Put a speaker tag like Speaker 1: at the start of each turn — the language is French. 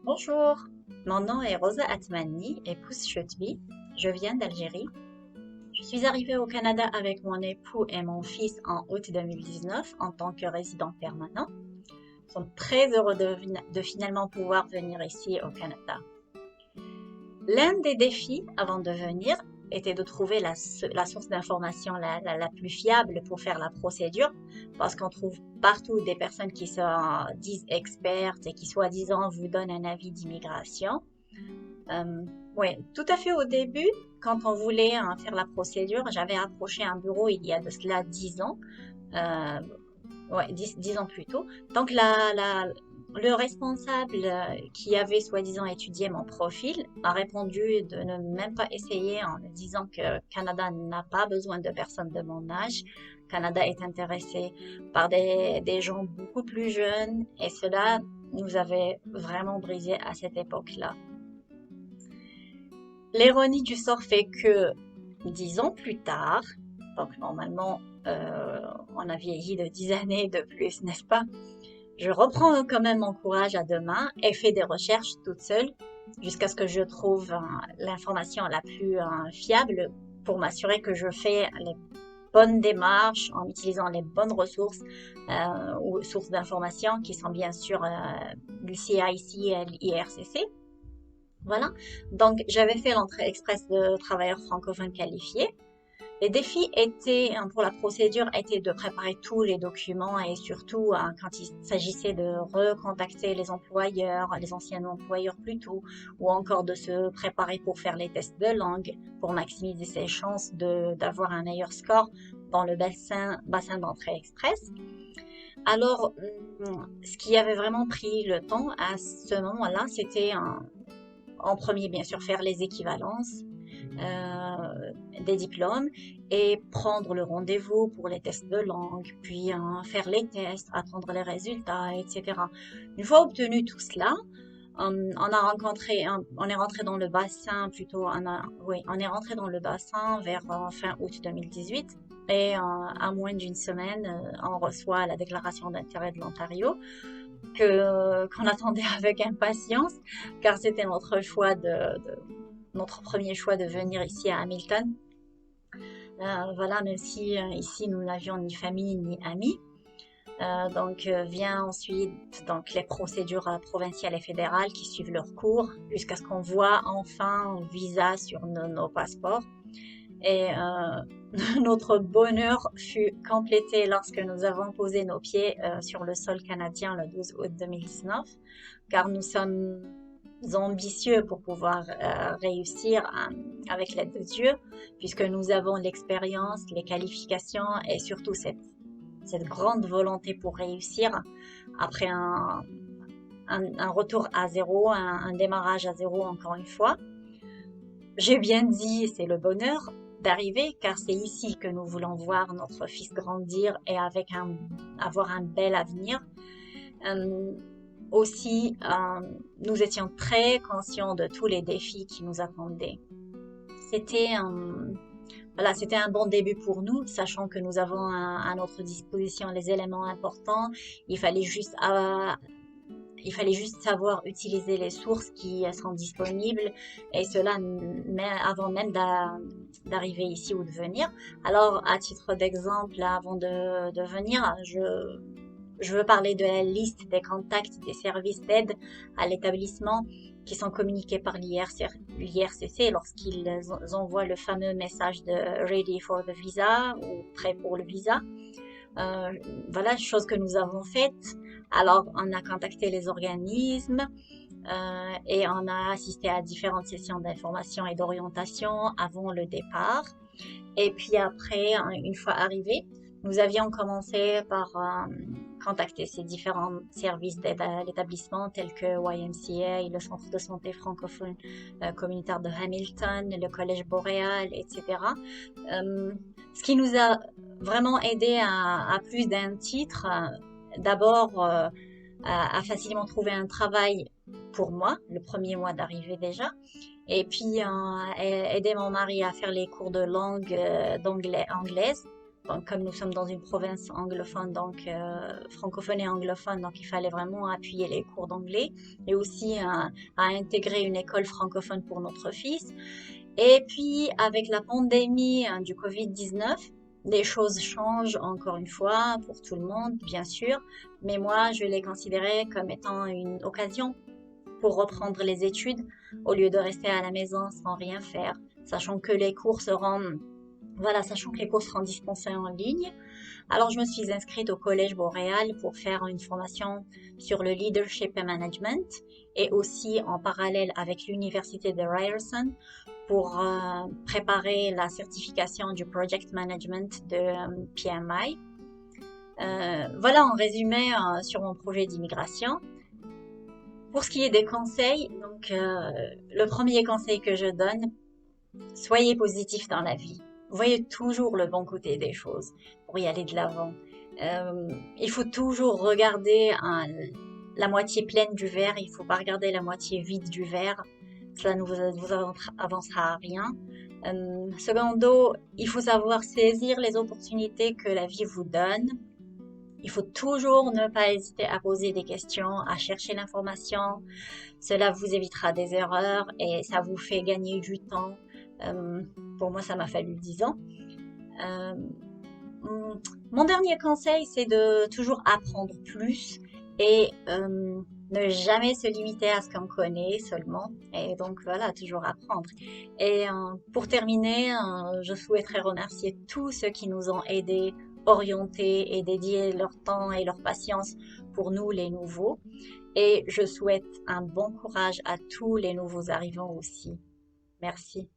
Speaker 1: Bonjour, mon nom est Rosa Atmani, épouse Chutbi. Je viens d'Algérie. Je suis arrivée au Canada avec mon époux et mon fils en août 2019 en tant que résident permanent. Nous sommes très heureux de finalement pouvoir venir ici au Canada. L'un des défis avant de venir était de trouver la source d'information la plus fiable pour faire la procédure, parce qu'on trouve partout des personnes qui se disent expertes et qui soi-disant vous donnent un avis d'immigration. Oui, tout à fait au début, quand on voulait faire la procédure, j'avais approché un bureau il y a de cela 10 ans, euh, ouais, 10 ans plus tôt. Donc le responsable qui avait soi-disant étudié mon profil a répondu de ne même pas essayer en me disant que Canada n'a pas besoin de personnes de mon âge. Canada est intéressé par des gens beaucoup plus jeunes et cela nous avait vraiment brisé à cette époque-là. L'ironie du sort fait que 10 ans plus tard, donc normalement on a vieilli de 10 années de plus, n'est-ce pas? Je reprends quand même mon courage à deux mains et fais des recherches toute seule jusqu'à ce que je trouve l'information la plus fiable pour m'assurer que je fais les bonnes démarches en utilisant les bonnes ressources ou sources d'informations qui sont bien sûr l'UCIC et l'IRCC. Voilà, donc j'avais fait l'entrée express de travailleurs francophones qualifiés. Les défis étaient, pour la procédure, étaient de préparer tous les documents et surtout quand il s'agissait de recontacter les employeurs, les anciens employeurs plutôt, ou encore de se préparer pour faire les tests de langue pour maximiser ses chances d'avoir un meilleur score dans le bassin d'entrée express. Alors, ce qui avait vraiment pris le temps à ce moment-là, c'était en premier, bien sûr, faire les équivalences des diplômes et prendre le rendez-vous pour les tests de langue, puis faire les tests, attendre les résultats, etc. Une fois obtenu tout cela, on est rentré dans le bassin plutôt, oui, on est rentré dans le bassin vers fin août 2018 et à moins d'une semaine, on reçoit la déclaration d'intérêt de l'Ontario qu'on attendait avec impatience, car c'était notre premier choix de venir ici à Hamilton. Voilà, même si ici nous n'avions ni famille ni amis. Donc vient ensuite donc les procédures provinciales et fédérales qui suivent leur cours jusqu'à ce qu'on voit enfin un visa sur nos passeports. Et notre bonheur fut complété lorsque nous avons posé nos pieds sur le sol canadien le 12 août 2019, car nous sommes ambitieux pour pouvoir réussir avec l'aide de Dieu, puisque nous avons l'expérience, les qualifications et surtout cette grande volonté pour réussir après un retour à zéro, un démarrage à zéro encore une fois. J'ai bien dit, c'est le bonheur d'arriver, car c'est ici que nous voulons voir notre fils grandir et avoir un bel avenir. Euh, Aussi, nous étions très conscients de tous les défis qui nous attendaient. C'était voilà, c'était un bon début pour nous, sachant que nous avons à notre disposition les éléments importants. Il fallait juste il fallait juste savoir utiliser les sources qui sont disponibles et cela avant même d'arriver ici ou de venir. Alors, à titre d'exemple, avant de venir, je veux parler de la liste des contacts des services d'aide à l'établissement qui sont communiqués par l'IRCC lorsqu'ils envoient le fameux message de Ready for the Visa ou Prêt pour le visa. Euh, voilà, chose que nous avons faite. Alors, on a contacté les organismes et on a assisté à différentes sessions d'information et d'orientation avant le départ. Et puis après, une fois arrivés, nous avions commencé par contacter ces différents services d'aide à l'établissement tels que YMCA, le Centre de santé francophone communautaire de Hamilton, le Collège Boréal, etc. Ce qui nous a vraiment aidé à plus d'un titre. D'abord, à facilement trouver un travail pour moi, le premier mois d'arrivée déjà. Et puis, aider mon mari à faire les cours de langue anglaise Donc, comme nous sommes dans une province anglophone, donc francophone et anglophone, donc il fallait vraiment appuyer les cours d'anglais et aussi à intégrer une école francophone pour notre fils. Et puis, avec la pandémie du Covid-19, les choses changent encore une fois pour tout le monde, bien sûr, mais moi, je l'ai considéré comme étant une occasion pour reprendre les études au lieu de rester à la maison sans rien faire, sachant que les cours seront, voilà, sachant que les cours seront dispensés en ligne. Alors, je me suis inscrite au Collège Boréal pour faire une formation sur le leadership et management et aussi en parallèle avec l'université de Ryerson pour préparer la certification du project management de PMI. Voilà en résumé sur mon projet d'immigration. Pour ce qui est des conseils, donc le premier conseil que je donne, soyez positif dans la vie. Voyez toujours le bon côté des choses pour y aller de l'avant. Il faut toujours regarder la moitié pleine du verre, il ne faut pas regarder la moitié vide du verre. Cela ne vous avancera à rien. Secondo, il faut savoir saisir les opportunités que la vie vous donne. Il faut toujours ne pas hésiter à poser des questions, à chercher l'information. Cela vous évitera des erreurs et ça vous fait gagner du temps. Pour moi, ça m'a fallu 10 ans. Mon dernier conseil, c'est de toujours apprendre plus et ne jamais se limiter à ce qu'on connaît seulement. Et donc voilà, toujours apprendre. Et pour terminer, je souhaiterais remercier tous ceux qui nous ont aidés, orientés et dédié leur temps et leur patience pour nous les nouveaux. Et je souhaite un bon courage à tous les nouveaux arrivants aussi. Merci.